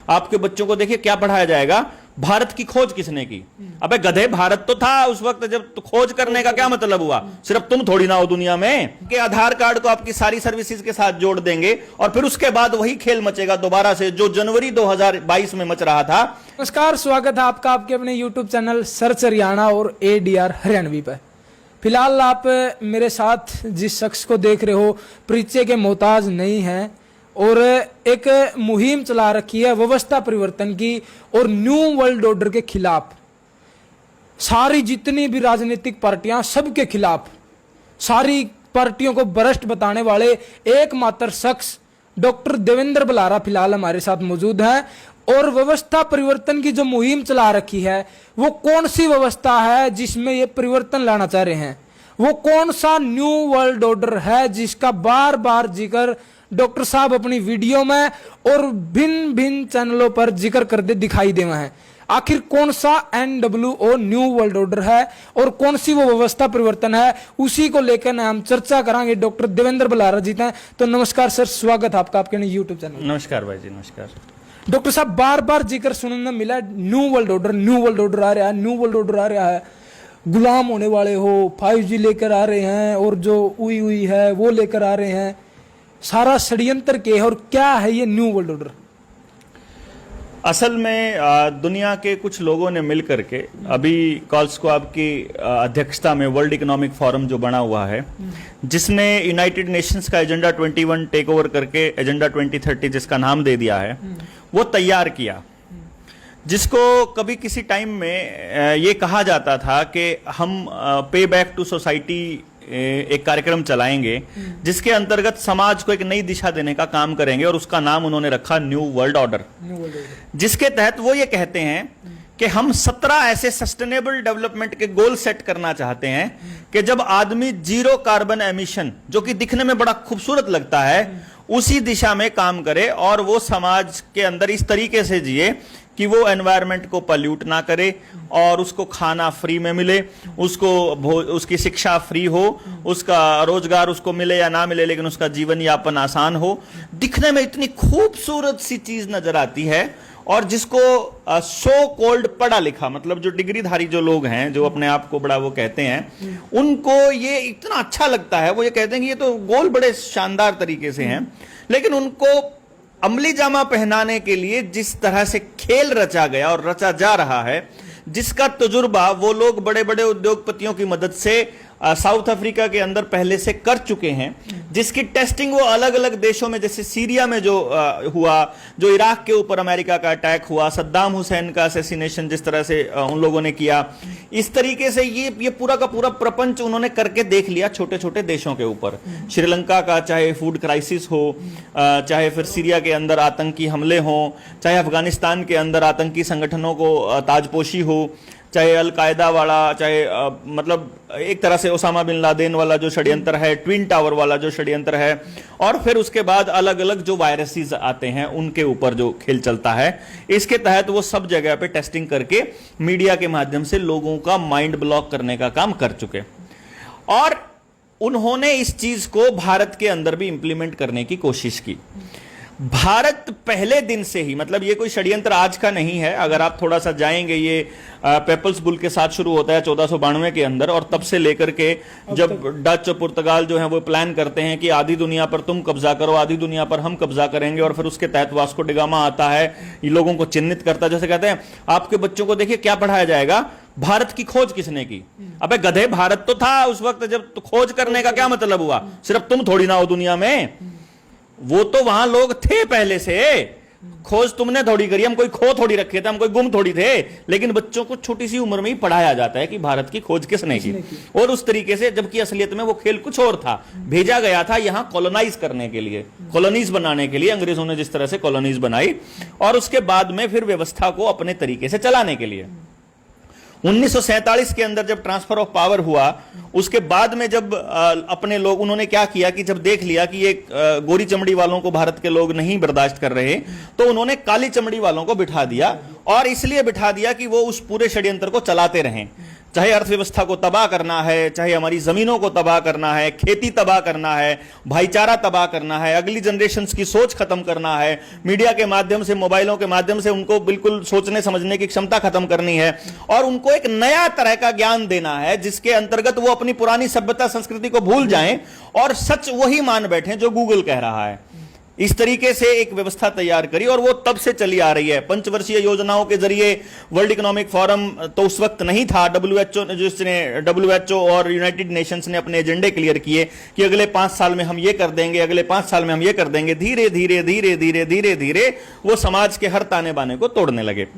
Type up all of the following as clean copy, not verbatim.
आपके बच्चों को देखिए क्या पढ़ाया जाएगा, भारत की खोज किसने की। अबे गधे, भारत तो था उस वक्त जब तो खोज करने का क्या मतलब हुआ, सिर्फ तुम थोड़ी ना हो दुनिया में कि आधार कार्ड को आपकी सारी सर्विसेज के साथ जोड़ देंगे और फिर उसके बाद वही खेल मचेगा दोबारा से जो जनवरी 2022 में मच रहा था। नमस्कार, स्वागत है आपका आपके अपने YouTube चैनल सर्च हरियाणा और ADR हरियाणवी पर। फिलहाल आप मेरे साथ जिस शख्स को देख रहे हो परिचय के मोहताज नहीं हैं और एक मुहिम चला रखी है व्यवस्था परिवर्तन की और न्यू वर्ल्ड ऑर्डर के खिलाफ। सारी जितनी भी राजनीतिक पार्टियां, सबके खिलाफ, सारी पार्टियों को भ्रष्ट बताने वाले एकमात्र शख्स डॉक्टर देवेंद्र बलारा फिलहाल हमारे साथ मौजूद हैं। और व्यवस्था परिवर्तन की जो मुहिम चला रखी है वो कौन सी व्यवस्था है जिसमें ये परिवर्तन लाना चाह रहे हैं, वो कौन सा न्यू वर्ल्ड ऑर्डर है जिसका बार बार जिक्र डॉक्टर साहब अपनी वीडियो में और भिन्न भिन्न चैनलों पर जिक्र करते दिखाई दे रहे हैं। आखिर कौन सा NWO न्यू वर्ल्ड ऑर्डर है और कौन सी वो व्यवस्था परिवर्तन है, उसी को लेकर हम चर्चा करेंगे। डॉक्टर देवेंद्र बलारा जी हैं, तो नमस्कार सर, स्वागत है आपका आपके YouTube चैनल। नमस्कार भाई जी, नमस्कार। डॉक्टर साहब, बार बार जिक्र सुनने में मिला new world order, new world order आ रहा है, न्यू वर्ल्ड ऑर्डर आ रहा है, गुलाम होने वाले हो, 5G लेकर आ रहे हैं और जो उई है वो लेकर आ रहे हैं, सारा षड्यंत्र के है। और क्या है ये न्यू वर्ल्ड ऑर्डर? असल में दुनिया के कुछ लोगों ने मिल करके अभी कॉल्स को आपकी अध्यक्षता में वर्ल्ड इकोनॉमिक फोरम जो बना हुआ है, जिसने यूनाइटेड नेशंस का एजेंडा 21 टेक ओवर करके एजेंडा 2030 जिसका नाम दे दिया है, वो तैयार किया, जिसको कभी किसी टाइम में ये कहा जाता था कि हम पे बैक टू सोसाइटी एक कार्यक्रम चलाएंगे जिसके अंतर्गत समाज को एक नई दिशा देने का काम करेंगे और उसका नाम उन्होंने रखा न्यू वर्ल्ड ऑर्डर, जिसके तहत वो ये कहते हैं कि हम 17 ऐसे सस्टेनेबल डेवलपमेंट के गोल सेट करना चाहते हैं कि जब आदमी जीरो कार्बन एमिशन, जो कि दिखने में बड़ा खूबसूरत लगता है, उसी दिशा में काम करे और वो समाज के अंदर इस तरीके से जिए कि वो एनवायरनमेंट को पल्यूट ना करे और उसको खाना फ्री में मिले, उसको उसकी शिक्षा फ्री हो, उसका रोजगार उसको मिले या ना मिले लेकिन उसका जीवन यापन आसान हो। दिखने में इतनी खूबसूरत सी चीज नजर आती है और जिसको सो कॉल्ड पढ़ा लिखा, मतलब जो डिग्रीधारी जो लोग हैं, जो अपने आप को बड़ा वो कहते हैं, उनको ये इतना अच्छा लगता है। वो ये कहते हैं कि ये तो गोल बड़े शानदार तरीके से हैं, लेकिन उनको अमली जामा पहनाने के लिए जिस तरह से खेल रचा गया और रचा जा रहा है, जिसका तजुर्बा वो लोग बड़े बड़े उद्योगपतियों की मदद से साउथ अफ्रीका के अंदर पहले से कर चुके हैं, जिसकी टेस्टिंग वो अलग अलग देशों में, जैसे सीरिया में जो हुआ, जो इराक के ऊपर अमेरिका का अटैक हुआ, सद्दाम हुसैन का असैसिनेशन जिस तरह से उन लोगों ने किया, इस तरीके से ये पूरा का पूरा प्रपंच उन्होंने करके देख लिया छोटे छोटे देशों के ऊपर। श्रीलंका का चाहे फूड क्राइसिस हो, चाहे फिर सीरिया के अंदर आतंकी हमले हो, चाहे अफगानिस्तान के अंदर आतंकी संगठनों को ताजपोशी हो, चाहे अलकायदा वाला, चाहे मतलब एक तरह से ओसामा बिन लादेन वाला जो षड्यंत्र है, ट्विन टावर वाला जो षड्यंत्र है, और फिर उसके बाद अलग अलग जो वायरसेस आते हैं उनके ऊपर जो खेल चलता है, इसके तहत वो सब जगह पे टेस्टिंग करके मीडिया के माध्यम से लोगों का माइंड ब्लॉक करने का काम कर चुके। और उन्होंने इस चीज को भारत के अंदर भी इंप्लीमेंट करने की कोशिश की। भारत पहले दिन से ही, मतलब ये कोई षड्यंत्र आज का नहीं है, अगर आप थोड़ा सा जाएंगे, ये पेपल्स बुल के साथ शुरू होता है 1492 के अंदर, और तब से लेकर के जब डच और पुर्तगाल जो है वो प्लान करते हैं कि आधी दुनिया पर तुम कब्जा करो, आधी दुनिया पर हम कब्जा करेंगे, और फिर उसके तहत वास्को डी गामा आता है, ये लोगों को चिन्हित करता है। जैसे कहते हैं आपके बच्चों को देखिए क्या पढ़ाया जाएगा, भारत की खोज किसने की। अबे गधे, भारत तो था उस वक्त जब तो खोज करने का क्या मतलब हुआ, सिर्फ तुम थोड़ी ना हो दुनिया में, वो तो वहां लोग थे पहले से, खोज तुमने थोड़ी करी, हम कोई खो थोड़ी रखे थे, हम कोई गुम थोड़ी थे। लेकिन बच्चों को छोटी सी उम्र में ही पढ़ाया जाता है कि भारत की खोज किसने की, और उस तरीके से, जबकि असलियत में वो खेल कुछ और था। भेजा गया था यहां कॉलोनाइज करने के लिए, कॉलोनीज बनाने के लिए, अंग्रेजों ने जिस तरह से कॉलोनीज बनाई, और उसके बाद में फिर व्यवस्था को अपने तरीके से चलाने के लिए। 1947 के अंदर जब ट्रांसफर ऑफ पावर हुआ, उसके बाद में जब अपने लोग, उन्होंने क्या किया कि जब देख लिया कि ये गोरी चमड़ी वालों को भारत के लोग नहीं बर्दाश्त कर रहे, तो उन्होंने काली चमड़ी वालों को बिठा दिया और इसलिए बिठा दिया कि वो उस पूरे षड्यंत्र को चलाते रहें। चाहे अर्थव्यवस्था को तबाह करना है, चाहे हमारी जमीनों को तबाह करना है, खेती तबाह करना है, भाईचारा तबाह करना है, अगली जनरेशन की सोच खत्म करना है, मीडिया के माध्यम से, मोबाइलों के माध्यम से उनको बिल्कुल सोचने समझने की क्षमता खत्म करनी है और उनको एक नया तरह का ज्ञान देना है जिसके अंतर्गत वो अपनी पुरानी सभ्यता संस्कृति को भूल जाएं और सच वही मान बैठें जो गूगल कह रहा है। इस तरीके से एक व्यवस्था तैयार करी और वो तब से चली आ रही है। पंचवर्षीय योजनाओं के जरिए वर्ल्ड इकोनॉमिक फोरम तो उस वक्त नहीं था, डब्ल्यूएचओ और यूनाइटेड नेशंस ने अपने एजेंडे क्लियर किए कि अगले 5 साल में हम ये कर देंगे, अगले 5 साल में हम ये कर देंगे। धीरे धीरे धीरे धीरे धीरे धीरे वो समाज के हर ताने बाने को तोड़ने लगे।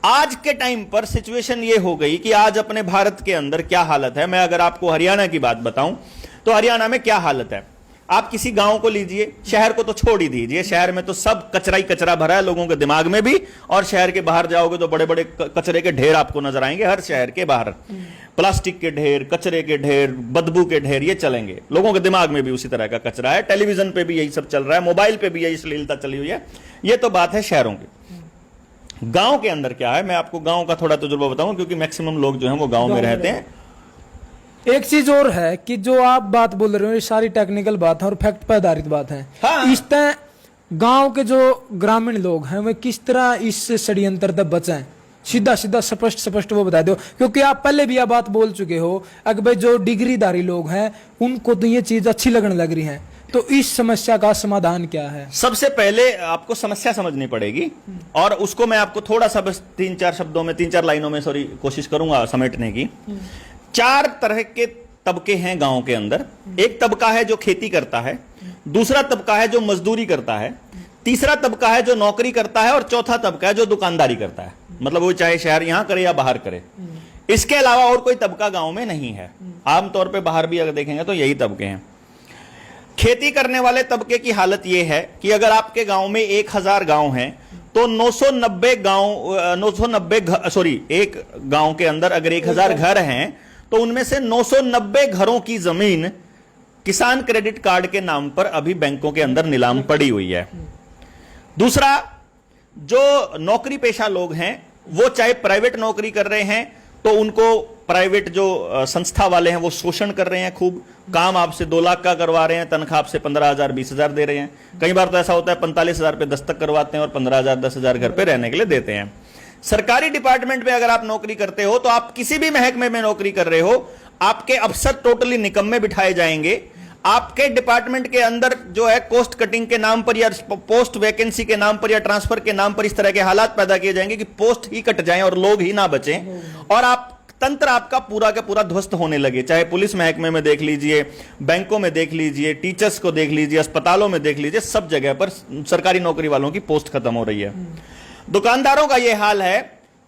आज के टाइम पर सिचुएशन ये हो गई कि आज अपने भारत के अंदर क्या हालत है। मैं अगर आपको हरियाणा की बात बताऊं तो हरियाणा में क्या हालत है। आप किसी गांव को लीजिए, शहर को तो छोड़ ही दीजिए, शहर में तो सब कचरा ही कचरा भरा है लोगों के दिमाग में भी, और शहर के बाहर जाओगे तो बड़े बड़े कचरे के ढेर आपको नजर आएंगे। हर शहर के बाहर प्लास्टिक के ढेर, कचरे के ढेर, बदबू के ढेर ये चलेंगे। लोगों के दिमाग में भी उसी तरह का कचरा है। टेलीविजन पे भी यही सब चल रहा है, मोबाइल पे भी यही अश्लीलता चली हुई है। ये तो बात है शहरों की। गांव के अंदर क्या है, मैं आपको गांव का थोड़ा तजुर्बा बताऊं क्योंकि मैक्सिमम लोग जो हैं वो गांव में रहते हैं। एक चीज और है कि जो आप बात बोल रहे हो ये सारी टेक्निकल बात है और फैक्ट पर आधारित बात है। हाँ। इस तरह गांव के जो ग्रामीण लोग हैं वे किस तरह इस षड्यंत्र तक बचाएं, सीधा सीधा स्पष्ट वो बता दो, क्योंकि आप पहले भी यह बात बोल चुके हो अगर भाई जो डिग्रीधारी लोग हैं उनको तो ये चीज अच्छी लगने लग रही है। तो इस समस्या का समाधान क्या है? सबसे पहले आपको समस्या समझनी पड़ेगी और उसको मैं आपको थोड़ा सा बस 3-4 शब्दों में, 3-4 लाइनों में कोशिश करूंगा समेटने की। 4 तरह के तबके हैं गांव के अंदर। एक तबका है जो खेती करता है, दूसरा तबका है जो मजदूरी करता है, तीसरा तबका है जो नौकरी करता है और चौथा तबका है जो दुकानदारी करता है। मतलब वो चाहे शहर यहां करे या बाहर करे, इसके अलावा और कोई तबका गांव में नहीं है। आमतौर पे बाहर भी अगर देखेंगे तो यही तबके हैं। खेती करने वाले तबके की हालत यह है कि अगर आपके गांव में 1000 गांव हैं तो 990 एक गांव के अंदर अगर 1000 घर हैं तो उनमें से 990 घरों की जमीन किसान क्रेडिट कार्ड के नाम पर अभी बैंकों के अंदर नीलाम पड़ी हुई है। दूसरा, जो नौकरी पेशा लोग हैं वो चाहे प्राइवेट नौकरी कर रहे हैं तो उनको प्राइवेट जो संस्था वाले हैं वो शोषण कर रहे हैं खूब। काम आपसे 2 लाख का करवा रहे हैं, तनख्वाह आपसे 15,000 20,000 दे रहे हैं। कई बार तो ऐसा होता है 45,000 पे दस्तक करवाते हैं और 15,000 10,000 घर पे रहने के लिए देते हैं। सरकारी डिपार्टमेंट में अगर आप नौकरी करते हो तो आप किसी भी महकमे में नौकरी कर रहे हो, आपके अफसर टोटली निकम्मे बिठाए जाएंगे। आपके डिपार्टमेंट के अंदर जो है कोस्ट कटिंग के नाम पर या पोस्ट वैकेंसी के नाम पर या ट्रांसफर के नाम पर इस तरह के हालात पैदा किए जाएंगे कि पोस्ट ही कट जाएं और लोग ही ना बचें और आप तंत्र आपका पूरा का पूरा ध्वस्त होने लगे। चाहे पुलिस महकमे में देख लीजिए, बैंकों में देख लीजिए, टीचर्स को देख लीजिए, अस्पतालों में देख लीजिए, सब जगह पर सरकारी नौकरी वालों की पोस्ट खत्म हो रही है। दुकानदारों का यह हाल है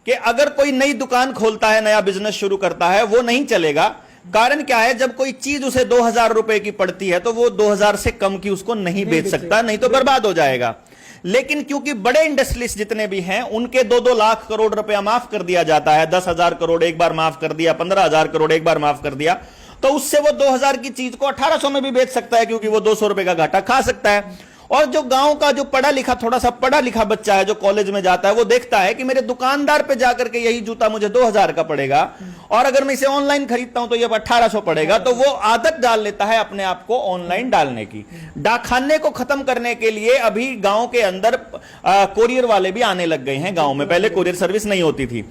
कि अगर कोई नई दुकान खोलता है, नया बिजनेस शुरू करता है, वो नहीं चलेगा। कारण क्या है, जब कोई चीज उसे 2000 रुपए की पड़ती है तो वो 2000 से कम की उसको नहीं बेच सकता, नहीं तो बर्बाद हो जाएगा। लेकिन क्योंकि बड़े इंडस्ट्रीज जितने भी हैं उनके 2-2 लाख करोड़ रुपया माफ कर दिया जाता है, 10,000 करोड़ एक बार माफ कर दिया, 15,000 करोड़ एक बार माफ कर दिया, तो उससे वो 2000 की चीज को 1800 में भी बेच सकता है क्योंकि वो 200 रुपए का घाटा खा सकता है। और जो गांव का जो पढ़ा लिखा, थोड़ा सा पढ़ा लिखा बच्चा है जो कॉलेज में जाता है, वो देखता है कि मेरे दुकानदार पे जाकर के यही जूता मुझे 2000 का पड़ेगा और अगर मैं इसे ऑनलाइन खरीदता हूं तो ये 1800 पड़ेगा। तो वो आदत डाल लेता है अपने आप को ऑनलाइन डालने की। डाकखाने को खत्म करने के लिए अभी गांव के अंदर कोरियर वाले भी आने लग गए हैं। गांव में पहले कोरियर सर्विस नहीं होती थी,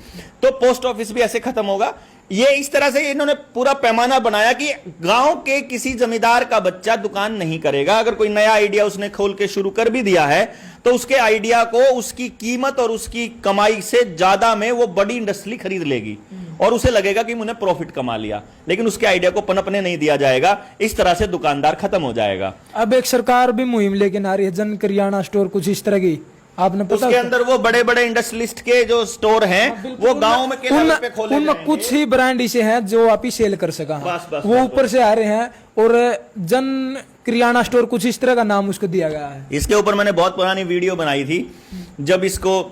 तो पोस्ट ऑफिस भी ऐसे खत्म होगा। ये इस तरह से इन्होंने पूरा पैमाना बनाया कि गांव के किसी जमींदार का बच्चा दुकान नहीं करेगा। अगर कोई नया आइडिया उसने खोल के शुरू कर भी दिया है तो उसके आइडिया को उसकी कीमत और उसकी कमाई से ज्यादा में वो बड़ी इंडस्ट्री खरीद लेगी और उसे लगेगा कि मैंने प्रॉफिट कमा लिया, लेकिन उसके आइडिया को पनपने नहीं दिया जाएगा। इस तरह से दुकानदार खत्म हो जाएगा। अब एक सरकार भी मुहिम लेके आ रही है, जन किराना स्टोर कुछ इस तरह की, आपने पता उसके अंदर वो बड़े बड़े इंडस्ट्रियलिस्ट के जो स्टोर हैं वो गांव में के लेवल पे खोले उनमें जाएंगे। कुछ ही ब्रांड ऐसे हैं जो आप ही सेल कर सका, बस, वो ऊपर से आ रहे हैं और जन किराना स्टोर कुछ इस तरह का नाम उसको दिया गया है। इसके ऊपर मैंने बहुत पुरानी वीडियो बनाई थी जब इसको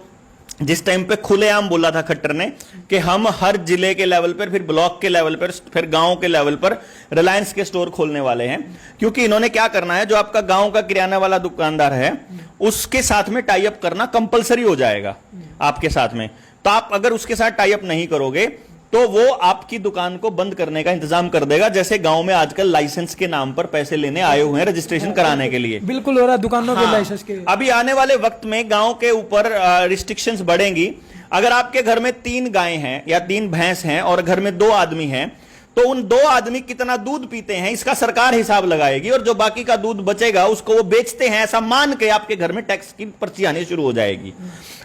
जिस टाइम पे खुलेआम बोला था खट्टर ने कि हम हर जिले के लेवल पर, फिर ब्लॉक के लेवल पर, फिर गांव के लेवल पर रिलायंस के स्टोर खोलने वाले हैं। क्योंकि इन्होंने क्या करना है, जो आपका गांव का किराना वाला दुकानदार है उसके साथ में टाई अप करना कंपलसरी हो जाएगा आपके साथ में। तो आप अगर उसके साथ टाई अप नहीं करोगे तो वो आपकी दुकान को बंद करने का इंतजाम कर देगा, जैसे गांव में आजकल लाइसेंस के नाम पर पैसे लेने आए हुए हैं रजिस्ट्रेशन कराने के लिए। बिल्कुल हो रहा है दुकानों के हाँ, लाइसेंस के। अभी आने वाले वक्त में गांव के ऊपर रिस्ट्रिक्शंस बढ़ेंगी। अगर आपके घर में 3 गायें हैं या 3 भैंस हैं और घर में 2 आदमी हैं, तो उन 2 आदमी कितना दूध पीते हैं इसका सरकार हिसाब लगाएगी, और जो बाकी का दूध बचेगा उसको वो बेचते हैं ऐसा मान के आपके घर में टैक्स की पर्ची आनी शुरू हो जाएगी।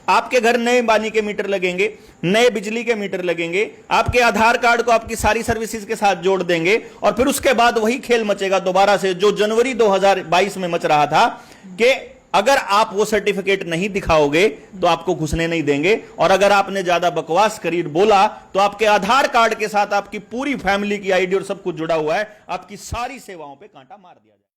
आपके घर नए पानी के मीटर लगेंगे, नए बिजली के मीटर लगेंगे, आपके आधार कार्ड को आपकी सारी सर्विसेज के साथ जोड़ देंगे, और फिर उसके बाद वही खेल मचेगा दोबारा से जो जनवरी 2022 में मच रहा था कि अगर आप वो सर्टिफिकेट नहीं दिखाओगे तो आपको घुसने नहीं देंगे, और अगर आपने ज्यादा बकवास करी बोला तो आपके आधार कार्ड के साथ आपकी पूरी फैमिली की आईडी और सब कुछ जुड़ा हुआ है, आपकी सारी सेवाओं पे कांटा मार दिया जाए।